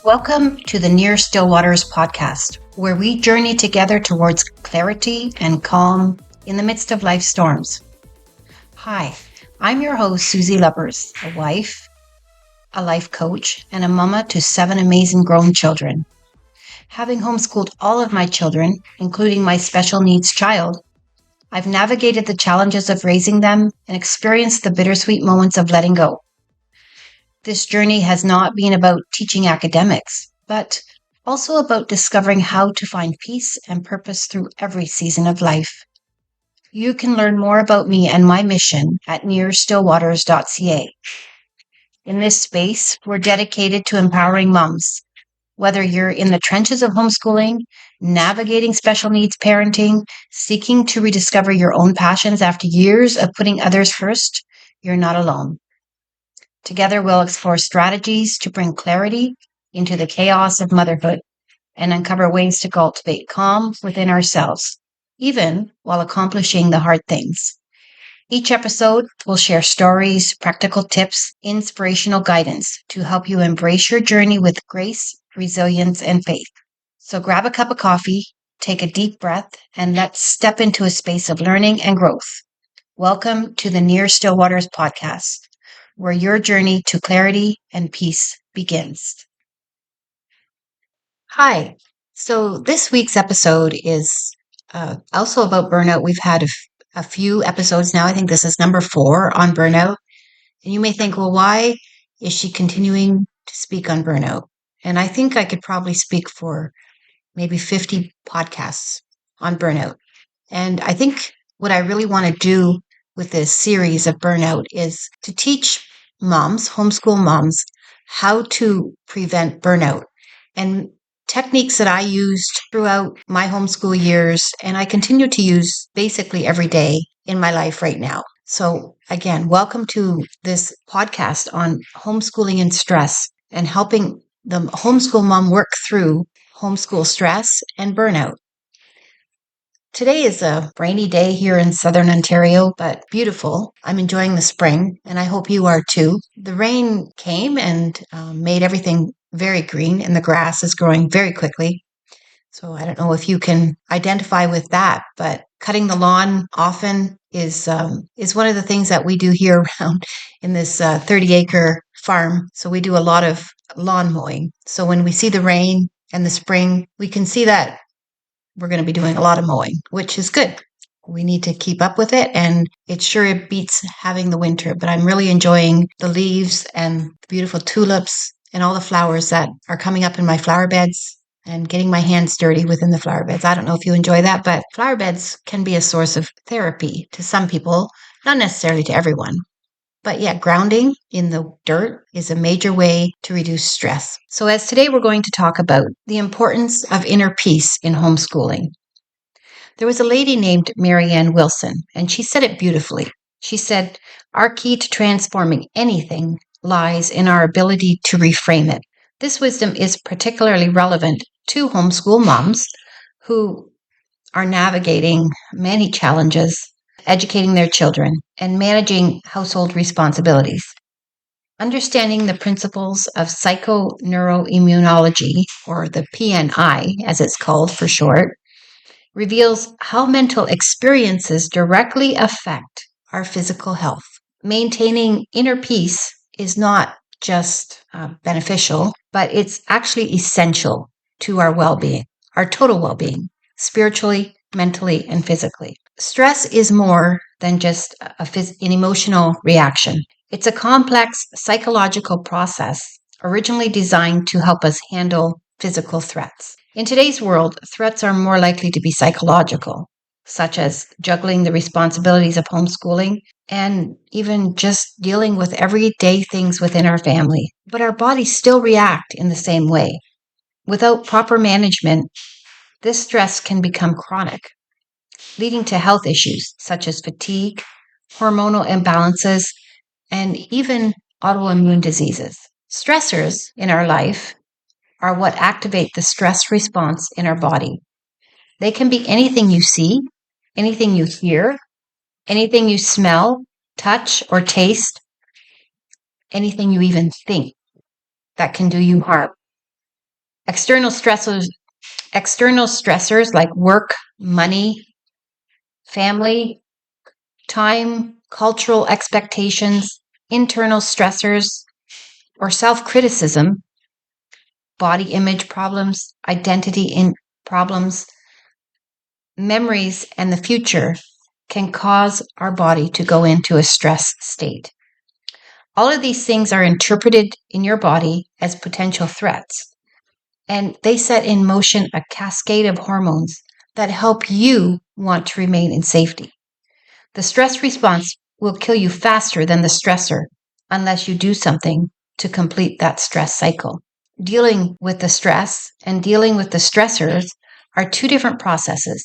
Welcome to the Near Still Waters podcast, where we journey together towards clarity and calm in the midst of life's storms. Hi, I'm your host, Susie Lubbers, a wife, a life coach, and a mama to 7 amazing grown children. Having homeschooled all of my children, including my special needs child, I've navigated the challenges of raising them and experienced the bittersweet moments of letting go. This journey has not been about teaching academics, but also about discovering how to find peace and purpose through every season of life. You can learn more about me and my mission at nearstillwaters.ca. In this space, we're dedicated to empowering moms. Whether you're in the trenches of homeschooling, navigating special needs parenting, seeking to rediscover your own passions after years of putting others first, you're not alone. Together, we'll explore strategies to bring clarity into the chaos of motherhood and uncover ways to cultivate calm within ourselves, even while accomplishing the hard things. Each episode will share stories, practical tips, inspirational guidance to help you embrace your journey with grace, resilience, and faith. So grab a cup of coffee, take a deep breath, and let's step into a space of learning and growth. Welcome to the Near Still Waters podcast, where your journey to clarity and peace begins. Hi. So this week's episode is also about burnout. We've had a few episodes now. I think this is number 4 on burnout. And you may think, well, why is she continuing to speak on burnout? And I think I could probably speak for maybe 50 podcasts on burnout. And I think what I really want to do with this series of burnout is to teach moms, homeschool moms, how to prevent burnout and techniques that I used throughout my homeschool years and I continue to use basically every day in my life right now. So again, welcome to this podcast on homeschooling and stress and helping the homeschool mom work through homeschool stress and burnout. Today is a rainy day here in southern Ontario, but beautiful. I'm enjoying the spring, and I hope you are too. The rain came and made everything very green, and the grass is growing very quickly. So I don't know if you can identify with that, but cutting the lawn often is one of the things that we do here around in this 30-acre farm. So we do a lot of lawn mowing. So when we see the rain and the spring, we can see that we're going to be doing a lot of mowing, which is good. We need to keep up with it, and it beats having the winter, but I'm really enjoying the leaves and the beautiful tulips and all the flowers that are coming up in my flower beds and getting my hands dirty within the flower beds. I don't know if you enjoy that, but flower beds can be a source of therapy to some people, not necessarily to everyone. But yeah, grounding in the dirt is a major way to reduce stress. So as today we're going to talk about the importance of inner peace in homeschooling. There was a lady named Marianne Wilson, and she said it beautifully. She said, "Our key to transforming anything lies in our ability to reframe it." This wisdom is particularly relevant to homeschool moms who are navigating many challenges, educating their children, and managing household responsibilities. Understanding the principles of psychoneuroimmunology, or the PNI as it's called for short, reveals how mental experiences directly affect our physical health. Maintaining inner peace is not just beneficial, but it's actually essential to our well-being, our total well-being, spiritually, mentally, and physically. Stress is more than just an emotional reaction. It's a complex psychological process originally designed to help us handle physical threats. In today's world, threats are more likely to be psychological, such as juggling the responsibilities of homeschooling and even just dealing with everyday things within our family. But our bodies still react in the same way. Without proper management, this stress can become chronic, leading to health issues such as fatigue, hormonal imbalances, and even autoimmune diseases. Stressors in our life are what activate the stress response in our body. They can be anything you see, anything you hear, anything you smell, touch, or taste, anything you even think that can do you harm. External stressors like work, money, family, time, cultural expectations, internal stressors, or self-criticism, body image problems, identity problems, memories, and the future can cause our body to go into a stress state. All of these things are interpreted in your body as potential threats, and they set in motion a cascade of hormones that help you want to remain in safety. The stress response will kill you faster than the stressor unless you do something to complete that stress cycle. Dealing with the stress and dealing with the stressors are two different processes,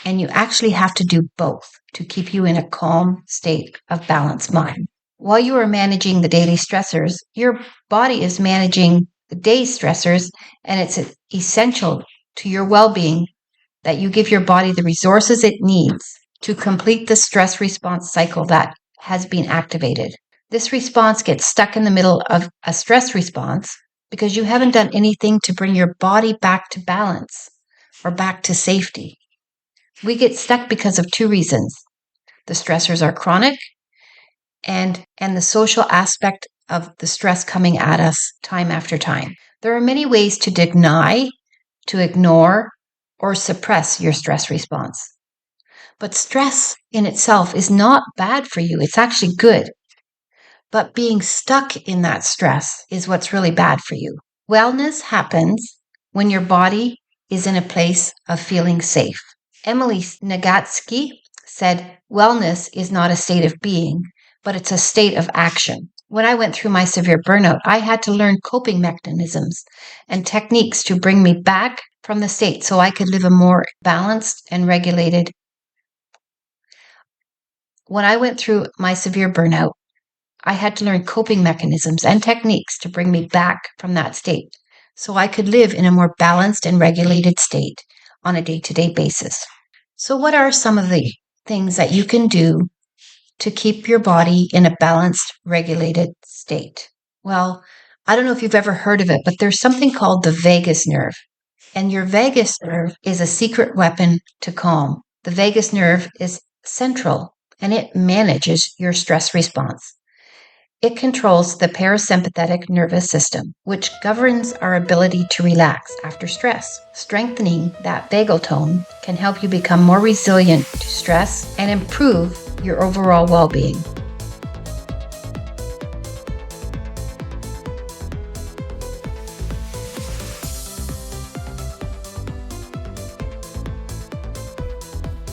and you actually have to do both to keep you in a calm state of balanced mind. While you are managing the daily stressors, your body is managing the day's stressors, and it's essential to your well-being that you give your body the resources it needs to complete the stress response cycle that has been activated. This response gets stuck in the middle of a stress response because you haven't done anything to bring your body back to balance or back to safety. We get stuck because of two reasons. The stressors are chronic and the social aspect of the stress coming at us time after time. There are many ways to deny, to ignore, or suppress your stress response. But stress in itself is not bad for you. It's actually good. But being stuck in that stress is what's really bad for you. Wellness happens when your body is in a place of feeling safe. Emily Nagoski said, wellness is not a state of being, but it's a state of action. When I went through my severe burnout, I had to learn coping mechanisms and techniques to bring me back from the state so I could live a more balanced and regulated. When I went through my severe burnout, I had to learn coping mechanisms and techniques to bring me back from that state so I could live in a more balanced and regulated state on a day-to-day basis. So what are some of the things that you can do to keep your body in a balanced, regulated state? Well, I don't know if you've ever heard of it, but there's something called the vagus nerve. And your vagus nerve is a secret weapon to calm. The vagus nerve is central and it manages your stress response. It controls the parasympathetic nervous system, which governs our ability to relax after stress. Strengthening that vagal tone can help you become more resilient to stress and improve your overall well-being.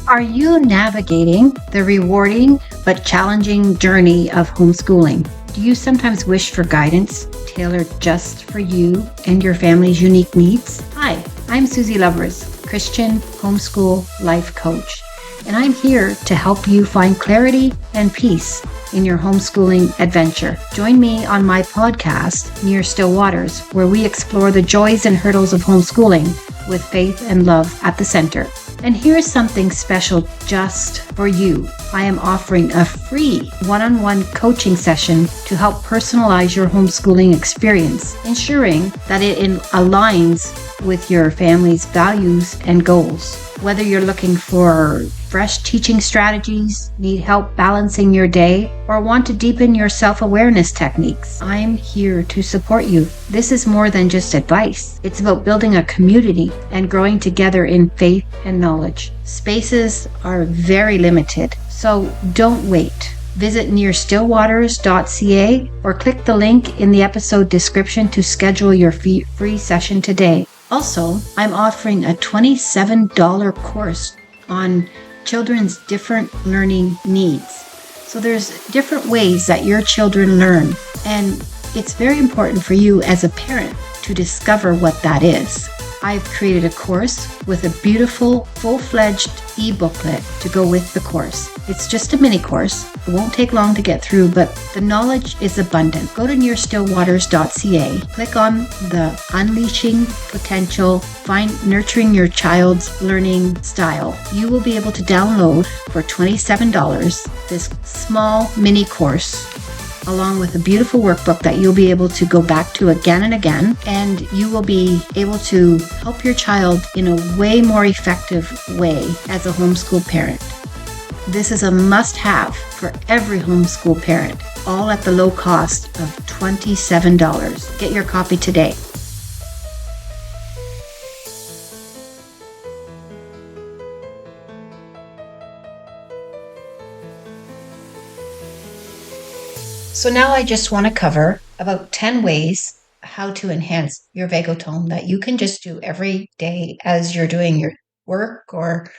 Are you navigating the rewarding but challenging journey of homeschooling? Do you sometimes wish for guidance tailored just for you and your family's unique needs? Hi, I'm Susie Lovers, Christian homeschool life coach, and I'm here to help you find clarity and peace in your homeschooling adventure. Join me on my podcast, Near Still Waters, where we explore the joys and hurdles of homeschooling with faith and love at the center. And here's something special just for you. I am offering a free one-on-one coaching session to help personalize your homeschooling experience, ensuring that it aligns with your family's values and goals. Whether you're looking for fresh teaching strategies, need help balancing your day, or want to deepen your self-awareness techniques, I'm here to support you. This is more than just advice. It's about building a community and growing together in faith and knowledge. Spaces are very limited, so don't wait. Visit nearstillwaters.ca or click the link in the episode description to schedule your free session today. Also, I'm offering a $27 course on children's different learning needs. So there's different ways that your children learn, and it's very important for you as a parent to discover what that is. I've created a course with a beautiful, full-fledged e-booklet to go with the course. It's just a mini course. It won't take long to get through, but the knowledge is abundant. Go to nearstillwaters.ca, click on the Unleashing Potential, find Nurturing Your Child's Learning Style. You will be able to download for $27 this small mini course along with a beautiful workbook that you'll be able to go back to again and again, and you will be able to help your child in a way more effective way as a homeschool parent. This is a must-have for every homeschool parent, all at the low cost of $27. Get your copy today. So now I just want to cover about 10 ways how to enhance your vagal tone that you can just do every day as you're doing your work or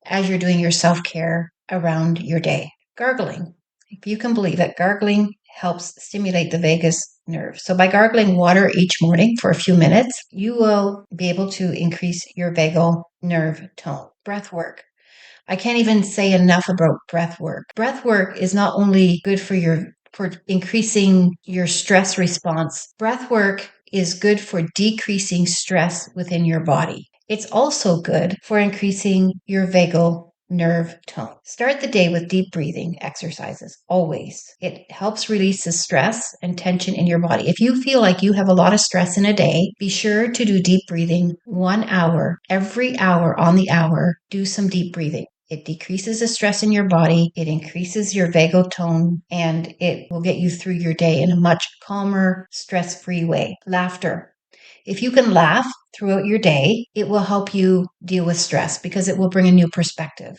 as you're doing your self-care around your day. Gargling. If you can believe it, gargling helps stimulate the vagus nerve. So by gargling water each morning for a few minutes, you will be able to increase your vagal nerve tone. Breath work. I can't even say enough about breath work. Breath work is not only good for increasing your stress response. Breath work is good for decreasing stress within your body. It's also good for increasing your vagal nerve tone. Start the day with deep breathing exercises, always. It helps release the stress and tension in your body. If you feel like you have a lot of stress in a day, be sure to do deep breathing 1 hour. Every hour on the hour, do some deep breathing. It decreases the stress in your body, it increases your vagal tone, and it will get you through your day in a much calmer, stress-free way. Laughter. If you can laugh throughout your day, it will help you deal with stress because it will bring a new perspective.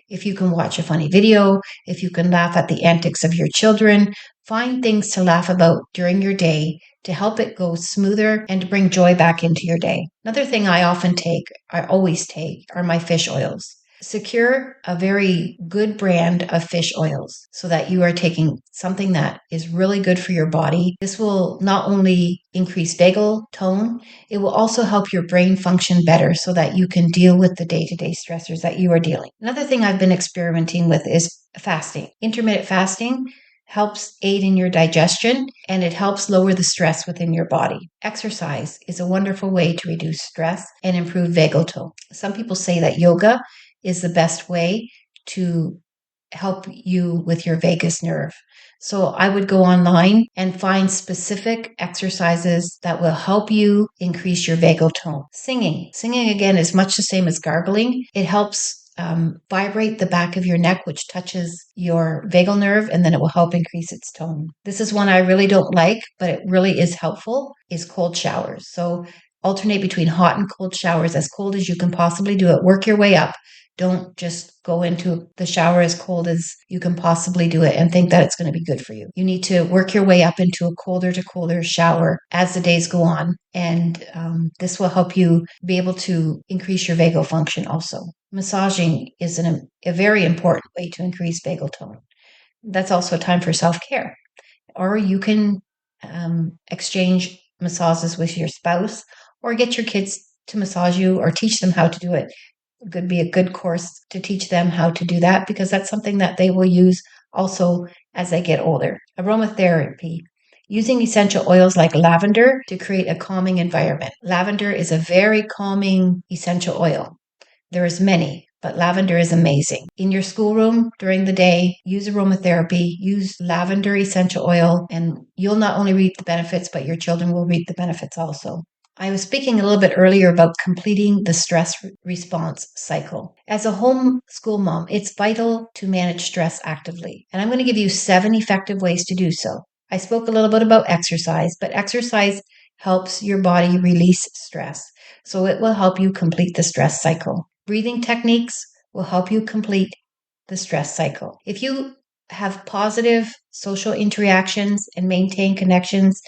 If you can watch a funny video, if you can laugh at the antics of your children, find things to laugh about during your day to help it go smoother and to bring joy back into your day. Another thing I always take, are my fish oils. Secure a very good brand of fish oils so that you are taking something that is really good for your body. This will not only increase vagal tone, it will also help your brain function better so that you can deal with the day-to-day stressors that you are dealing. Another thing I've been experimenting with is fasting. Intermittent fasting helps aid in your digestion and it helps lower the stress within your body. Exercise is a wonderful way to reduce stress and improve vagal tone. Some people say that yoga is the best way to help you with your vagus nerve. So I would go online and find specific exercises that will help you increase your vagal tone. Singing. Singing, again, is much the same as gargling. It helps vibrate the back of your neck, which touches your vagal nerve, and then it will help increase its tone. This is one I really don't like, but it really is helpful, is cold showers. So alternate between hot and cold showers, as cold as you can possibly do it. Work your way up. Don't just go into the shower as cold as you can possibly do it and think that it's going to be good for you. You need to work your way up into a colder to colder shower as the days go on. And this will help you be able to increase your vagal function also. Massaging is a very important way to increase vagal tone. That's also a time for self-care. Or you can exchange massages with your spouse or get your kids to massage you or teach them how to do it. It could be a good course to teach them how to do that because that's something that they will use also as they get older. Aromatherapy. Using essential oils like lavender to create a calming environment. Lavender is a very calming essential oil. There's many, but lavender is amazing. In your schoolroom during the day, use aromatherapy, use lavender essential oil, and you'll not only reap the benefits, but your children will reap the benefits also. I was speaking a little bit earlier about completing the stress response cycle. As a homeschool mom, it's vital to manage stress actively. And I'm going to give you 7 effective ways to do so. I spoke a little bit about exercise, but exercise helps your body release stress. So it will help you complete the stress cycle. Breathing techniques will help you complete the stress cycle. If you have positive social interactions and maintain connections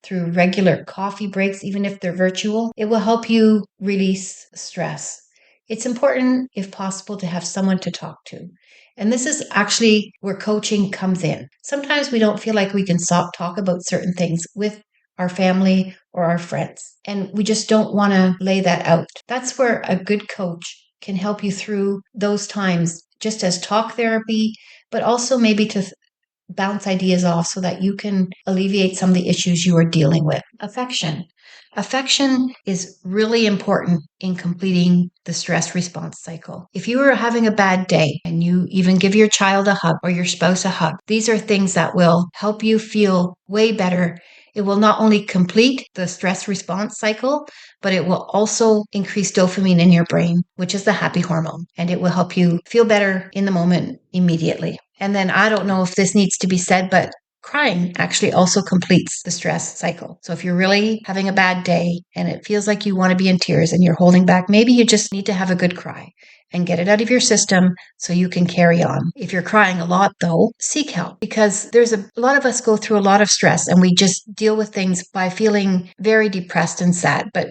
through regular coffee breaks, even if they're virtual, it will help you release stress. It's important, if possible, to have someone to talk to. And this is actually where coaching comes in. Sometimes we don't feel like we can talk about certain things with our family or our friends, and we just don't want to lay that out. That's where a good coach can help you through those times, just as talk therapy, but also maybe to bounce ideas off so that you can alleviate some of the issues you are dealing with. Affection. Affection is really important in completing the stress response cycle. If you are having a bad day and you even give your child a hug or your spouse a hug, these are things that will help you feel way better. It will not only complete the stress response cycle, but it will also increase dopamine in your brain, which is the happy hormone, and it will help you feel better in the moment immediately. And then I don't know if this needs to be said, but crying actually also completes the stress cycle. So if you're really having a bad day and it feels like you want to be in tears and you're holding back, maybe you just need to have a good cry and get it out of your system so you can carry on. If you're crying a lot, though, seek help, because there's a lot of us go through a lot of stress and we just deal with things by feeling very depressed and sad. But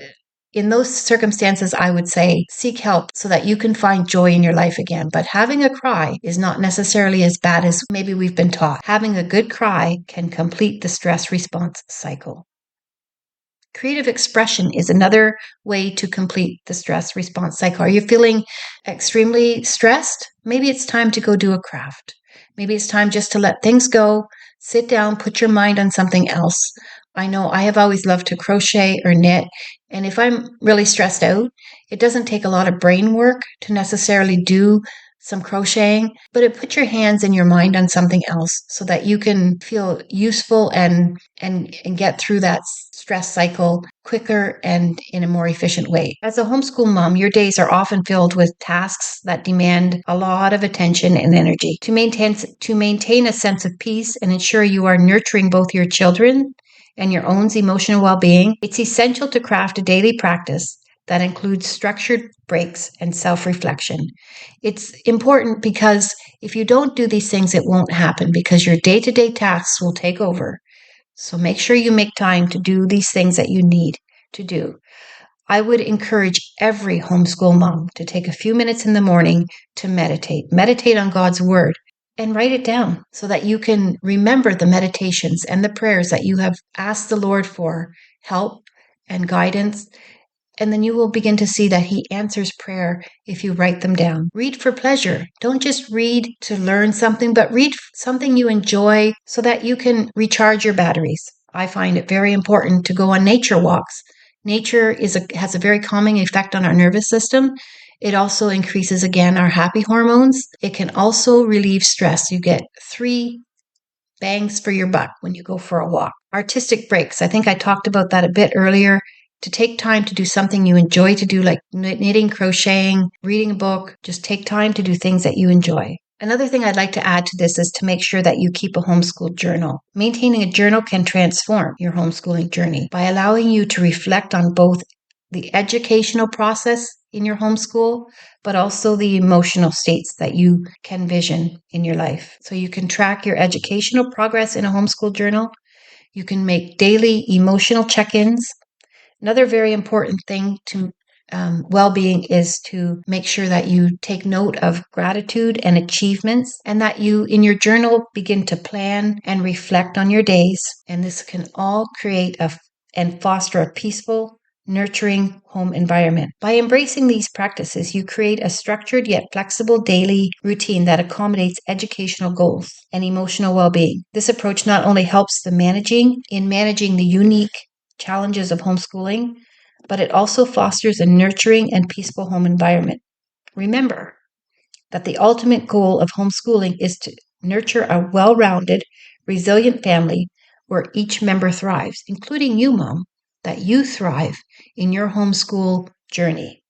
in those circumstances, I would say seek help so that you can find joy in your life again. But having a cry is not necessarily as bad as maybe we've been taught. Having a good cry can complete the stress response cycle. Creative expression is another way to complete the stress response cycle. Are you feeling extremely stressed? Maybe it's time to go do a craft. Maybe it's time just to let things go, sit down, put your mind on something else. I know I have always loved to crochet or knit, and if I'm really stressed out, it doesn't take a lot of brain work to necessarily do some crocheting, but it puts your hands and your mind on something else so that you can feel useful and get through that stress cycle quicker and in a more efficient way. As a homeschool mom, your days are often filled with tasks that demand a lot of attention and energy. To maintain a sense of peace and ensure you are nurturing both your children and your own emotional well-being, it's essential to craft a daily practice that includes structured breaks and self-reflection. It's important because if you don't do these things, it won't happen because your day-to-day tasks will take over. So make sure you make time to do these things that you need to do. I would encourage every homeschool mom to take a few minutes in the morning to meditate. Meditate on God's word and write it down so that you can remember the meditations and the prayers that you have asked the Lord for help and guidance. And then you will begin to see that He answers prayer if you write them down. Read for pleasure. Don't just read to learn something, but read something you enjoy so that you can recharge your batteries. I find it very important to go on nature walks. Nature has a very calming effect on our nervous system. It also increases, again, our happy hormones. It can also relieve stress. You get 3 bangs for your buck when you go for a walk. Artistic breaks. I think I talked about that a bit earlier. To take time to do something you enjoy to do, like knitting, crocheting, reading a book. Just take time to do things that you enjoy. Another thing I'd like to add to this is to make sure that you keep a homeschool journal. Maintaining a journal can transform your homeschooling journey by allowing you to reflect on both the educational process in your homeschool, but also the emotional states that you can vision in your life. So you can track your educational progress in a homeschool journal. You can make daily emotional check-ins. Another very important thing to well-being is to make sure that you take note of gratitude and achievements, and that you, in your journal, begin to plan and reflect on your days. And this can all create and foster a peaceful, nurturing home environment. By embracing these practices, you create a structured yet flexible daily routine that accommodates educational goals and emotional well-being. This approach not only helps managing the unique challenges of homeschooling, but it also fosters a nurturing and peaceful home environment. Remember that the ultimate goal of homeschooling is to nurture a well-rounded, resilient family where each member thrives, including you, Mom, that you thrive in your homeschool journey.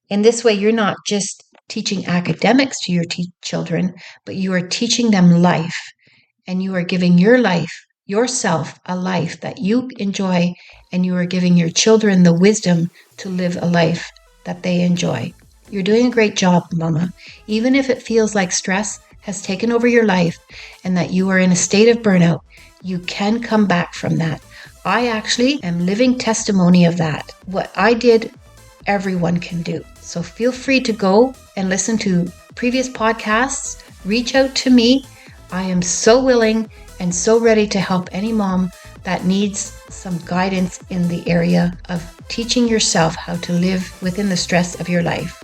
In this way, you're not just teaching academics to your children, but you are teaching them life, and you are giving yourself a life that you enjoy, and you are giving your children the wisdom to live a life that they enjoy. You're doing a great job, Mama. Even if it feels like stress has taken over your life and that you are in a state of burnout, you can come back from that. I actually am living testimony of that. What I did, everyone can do. So feel free to go and listen to previous podcasts. Reach out to me. I am so willing and so ready to help any mom that needs some guidance in the area of teaching yourself how to live within the stress of your life.